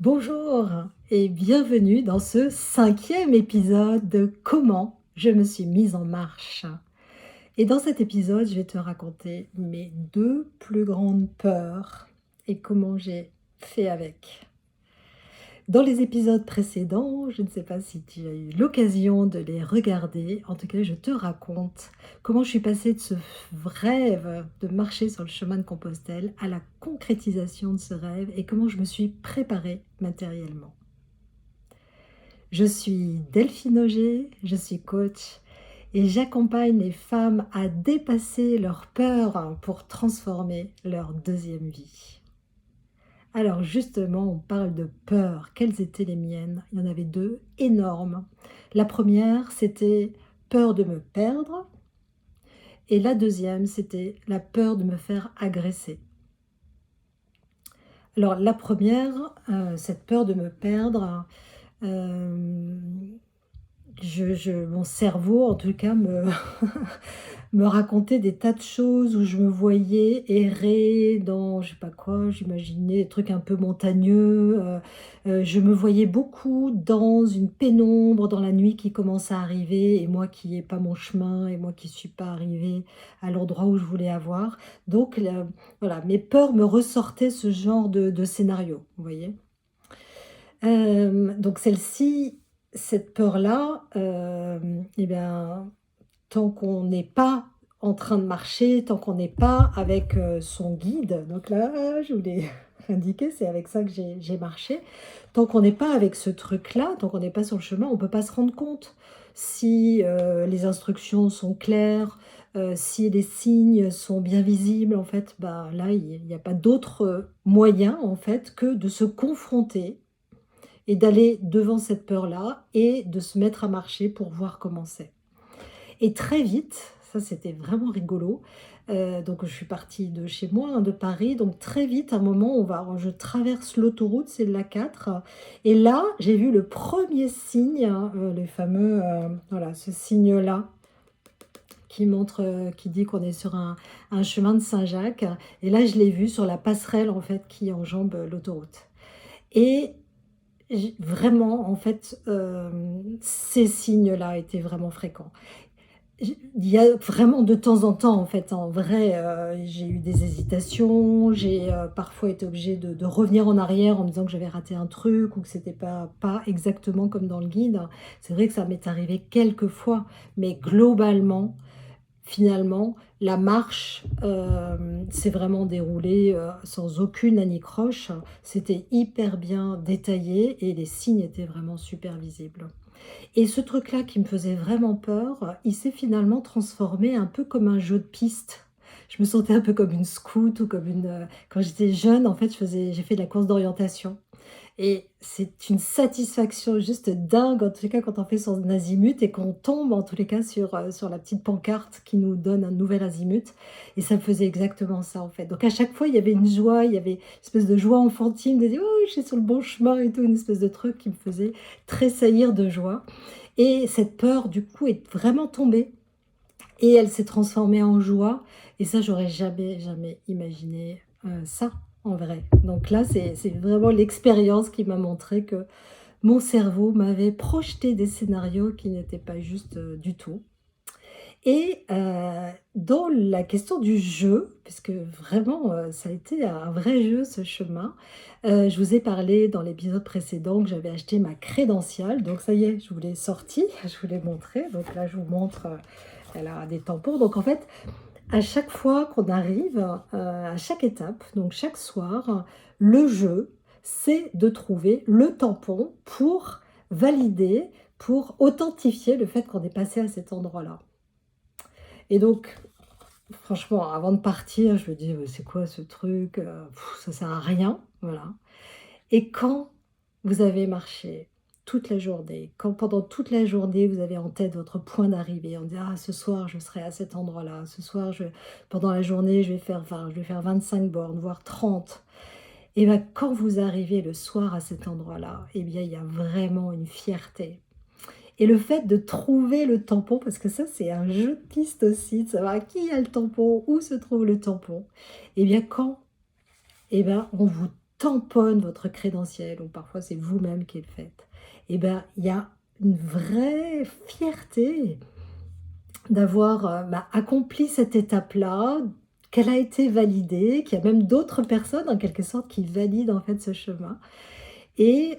Bonjour et bienvenue dans ce cinquième épisode de Comment je me suis mise en marche. Et dans cet épisode, je vais te raconter mes deux plus grandes peurs et comment j'ai fait avec. Dans les épisodes précédents, je ne sais pas si tu as eu l'occasion de les regarder, en tout cas je te raconte comment je suis passée de ce rêve de marcher sur le chemin de Compostelle à la concrétisation de ce rêve et comment je me suis préparée matériellement. Je suis Delphine Auger, je suis coach et j'accompagne les femmes à dépasser leurs peurs pour transformer leur deuxième vie. Alors justement, on parle de peur. Quelles étaient les miennes? Il y en avait deux énormes. La première, c'était peur de me perdre et la deuxième, c'était la peur de me faire agresser. Alors la première, cette peur de me perdre, hem mon cerveau, en tout cas, me me racontait des tas de choses où je me voyais errer dans je sais pas quoi, j'imaginais des trucs un peu montagneux, je me voyais beaucoup dans une pénombre, dans la nuit qui commence à arriver et moi qui ai pas mon chemin et moi qui suis pas arrivée à l'endroit où je voulais avoir. Donc voilà, mes peurs me ressortaient ce genre de scénario, vous voyez? Donc celle-ci, cette peur-là, et bien, tant qu'on n'est pas en train de marcher, tant qu'on n'est pas avec, son guide, donc là, je voulais indiquer, c'est avec ça que j'ai marché. Tant qu'on n'est pas avec ce truc-là, tant qu'on n'est pas sur le chemin, on ne peut pas se rendre compte si, les instructions sont claires, si les signes sont bien visibles. En fait, bah, là, il y a pas d'autre, moyen, en fait, que de se confronter et d'aller devant cette peur-là et de se mettre à marcher pour voir comment c'est. Et très vite, ça c'était vraiment rigolo, donc je suis partie de chez moi, hein, de Paris, donc très vite, à un moment, je traverse l'autoroute, c'est l'A4 et là, j'ai vu le premier signe, hein, les fameux, voilà, ce signe-là qui montre, qui dit qu'on est sur un chemin de Saint-Jacques et là, je l'ai vu sur la passerelle, en fait, qui enjambe, l'autoroute et vraiment, en fait, ces signes-là étaient vraiment fréquents. Il y a vraiment de temps en temps, en fait, en vrai, j'ai eu des hésitations, j'ai, parfois été obligée de revenir en arrière en me disant que j'avais raté un truc ou que c'était pas exactement comme dans le guide. C'est vrai que ça m'est arrivé quelques fois, mais globalement, finalement, la marche, s'est vraiment déroulée, sans aucune anicroche. C'était hyper bien détaillé et les signes étaient vraiment super visibles. Et ce truc-là qui me faisait vraiment peur, il s'est finalement transformé un peu comme un jeu de piste. Je me sentais un peu comme une scout ou comme une, quand j'étais jeune, en fait, j'ai fait de la course d'orientation et c'est une satisfaction juste dingue, en tous les cas, quand on fait son azimut et qu'on tombe, en tous les cas, sur la petite pancarte qui nous donne un nouvel azimut et ça me faisait exactement ça, en fait. Donc à chaque fois, il y avait une joie, il y avait une espèce de joie enfantine de dire: «Oh, je suis sur le bon chemin» et tout, une espèce de truc qui me faisait tressaillir de joie et cette peur, du coup, est vraiment tombée et elle s'est transformée en joie et ça, j'aurais jamais, jamais imaginé, ça, en vrai. Donc là, c'est vraiment l'expérience qui m'a montré que mon cerveau m'avait projeté des scénarios qui n'étaient pas justes, du tout et dans la question du jeu, puisque vraiment, ça a été un vrai jeu ce chemin, je vous ai parlé dans l'épisode précédent que j'avais acheté ma crédentiale, donc ça y est, je vous l'ai sortie, je vous l'ai montrée, donc là je vous montre, elle a des tampons, donc en fait, à chaque fois qu'on arrive, à chaque étape, donc chaque soir, le jeu, c'est de trouver le tampon pour valider, pour authentifier le fait qu'on est passé à cet endroit-là et donc franchement, avant de partir, je me dis: «Mais c'est quoi ce truc? Ça sert à rien», voilà et quand vous avez marché toute la journée, quand pendant toute la journée, vous avez en tête votre point d'arrivée, on dit: «Ah, ce soir, je serai à cet endroit-là. Ce soir, pendant la journée, je vais faire 20, je vais faire 25 bornes, voire 30». Et ben, quand vous arrivez le soir à cet endroit-là, eh bien, il y a vraiment une fierté et le fait de trouver le tampon, parce que ça, c'est un jeu de piste aussi, de savoir qui a le tampon, où se trouve le tampon. Eh bien, quand, eh ben, on vous tamponne votre crédentiel, ou parfois c'est vous-même qui le faites, et ben, il y a une vraie fierté d'avoir, accompli cette étape-là, qu'elle a été validée, qu'il y a même d'autres personnes en quelque sorte qui valident en fait ce chemin, et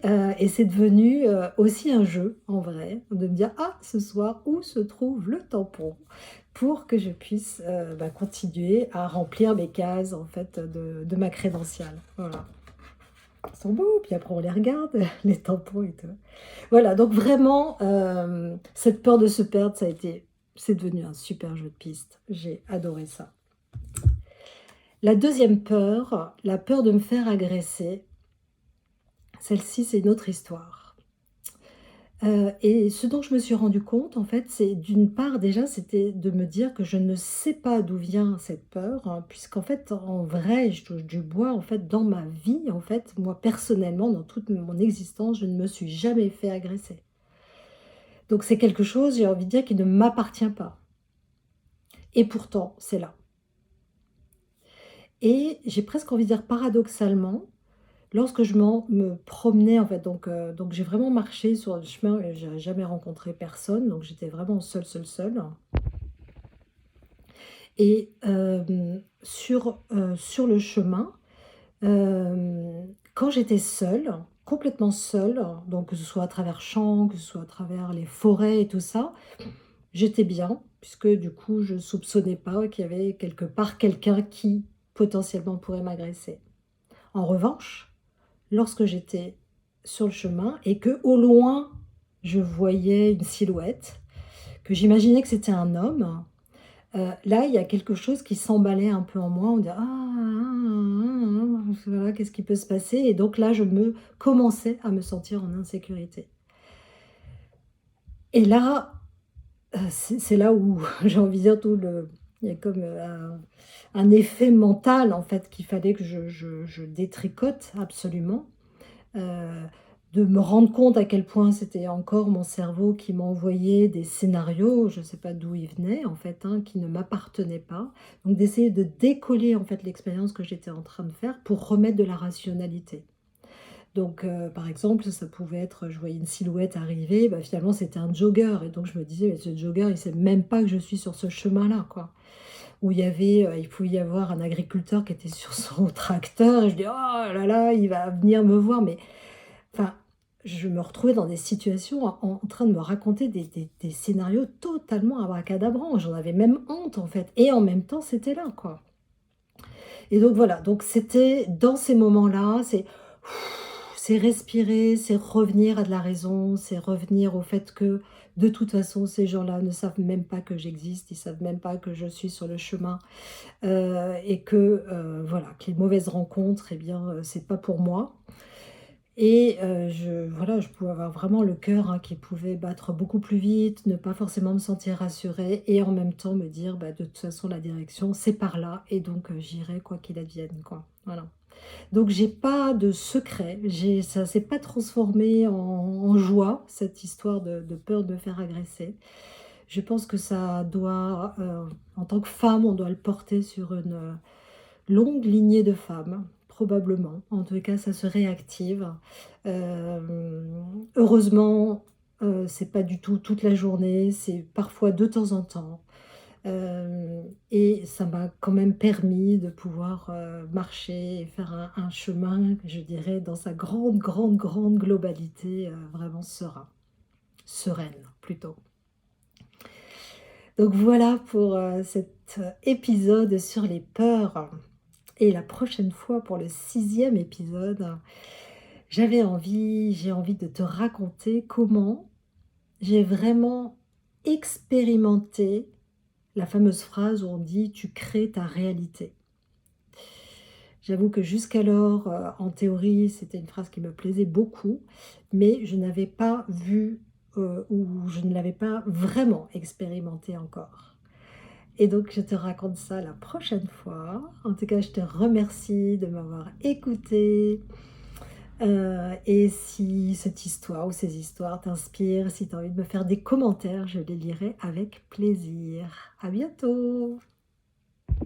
c'est devenu, aussi un jeu en vrai, de me dire: «Ah, ce soir, où se trouve le tampon?» pour que je puisse, continuer à remplir mes cases en fait de ma crédentiale. Voilà. Ils sont beaux, puis après on les regarde, les tampons et tout. Voilà, donc vraiment, cette peur de se perdre, c'est devenu un super jeu de piste. J'ai adoré ça. La deuxième peur, la peur de me faire agresser, celle-ci, c'est une autre histoire. Et ce dont je me suis rendu compte, en fait, c'est d'une part, déjà, c'était de me dire que je ne sais pas d'où vient cette peur, hein, puisqu'en fait, en vrai, je touche du bois, en fait, dans ma vie, en fait, moi, personnellement, dans toute mon existence, je ne me suis jamais fait agresser. Donc c'est quelque chose, j'ai envie de dire, qui ne m'appartient pas. Et pourtant, c'est là. Et j'ai presque envie de dire paradoxalement, lorsque me promenais en fait, donc j'ai vraiment marché sur le chemin et j'ai jamais rencontré personne, donc j'étais vraiment seule, seule, seule. Et sur le chemin, quand j'étais seule, complètement seule, donc que ce soit à travers champs, que ce soit à travers les forêts et tout ça, j'étais bien, puisque du coup, je soupçonnais pas qu'il y avait quelque part quelqu'un qui potentiellement pourrait m'agresser. En revanche, lorsque j'étais sur le chemin et que au loin, je voyais une silhouette, que j'imaginais que c'était un homme, là, il y a quelque chose qui s'emballait un peu en moi. On dit: «Ah, voilà, qu'est-ce qui peut se passer?» Et donc là, je me commençais à me sentir en insécurité. Et là, c'est là où j'ai envie de dire tout le il y a comme, un effet mental en fait qu'il fallait que je détricote absolument, heu, de me rendre compte à quel point c'était encore mon cerveau qui m'envoyait des scénarios, je ne sais pas d'où ils venaient en fait, hein, qui ne m'appartenaient pas. Donc d'essayer de décoller en fait l'expérience que j'étais en train de faire pour remettre de la rationalité. Donc, par exemple, ça pouvait être, je voyais une silhouette arriver, bah, finalement c'était un jogger et donc je me disais: «Mais ce jogger, il sait même pas que je suis sur ce chemin-là, quoi». Ou il pouvait y avoir un agriculteur qui était sur son tracteur et je dis: «Oh là là, il va venir me voir», mais enfin, je me retrouvais dans des situations en train de me raconter des scénarios totalement abracadabrants. J'en avais même honte, en fait, et en même temps, c'était là, quoi. Et donc voilà, donc c'était dans ces moments-là, c'est respirer, c'est revenir à de la raison, c'est revenir au fait que de toute façon, ces gens-là ne savent même pas que j'existe, ils savent même pas que je suis sur le chemin, et que, voilà, que les mauvaises rencontres, eh bien, c'est pas pour moi. Et je pouvais avoir vraiment le cœur, hein, qui pouvait battre beaucoup plus vite, ne pas forcément me sentir rassurée et en même temps me dire: «Bah, de toute façon, la direction, c'est par là et donc j'irai quoi qu'il advienne», quoi. Voilà. Donc j'ai pas de secret, ça s'est pas transformé en joie, cette histoire de peur de me faire agresser. Je pense que ça doit, en tant que femme, on doit le porter sur une, longue lignée de femmes, probablement. En tout cas, ça se réactive. Heureusement, c'est pas du tout toute la journée, c'est parfois de temps en temps. Et ça m'a quand même permis de pouvoir, marcher et faire un chemin, je dirais, dans sa grande, grande, grande globalité, vraiment sereine plutôt. Donc voilà pour, cet épisode sur les peurs. Et la prochaine fois, pour le sixième épisode, j'ai envie de te raconter comment j'ai vraiment expérimenté la fameuse phrase où on dit: «Tu crées ta réalité». J'avoue que jusqu'alors, en théorie, c'était une phrase qui me plaisait beaucoup, mais je n'avais pas vu, ou je ne l'avais pas vraiment expérimenté encore. Et donc je te raconte ça la prochaine fois. En tout cas, je te remercie de m'avoir écoutée, et si cette histoire ou ces histoires t'inspirent, si tu as envie de me faire des commentaires, je les lirai avec plaisir. À bientôt!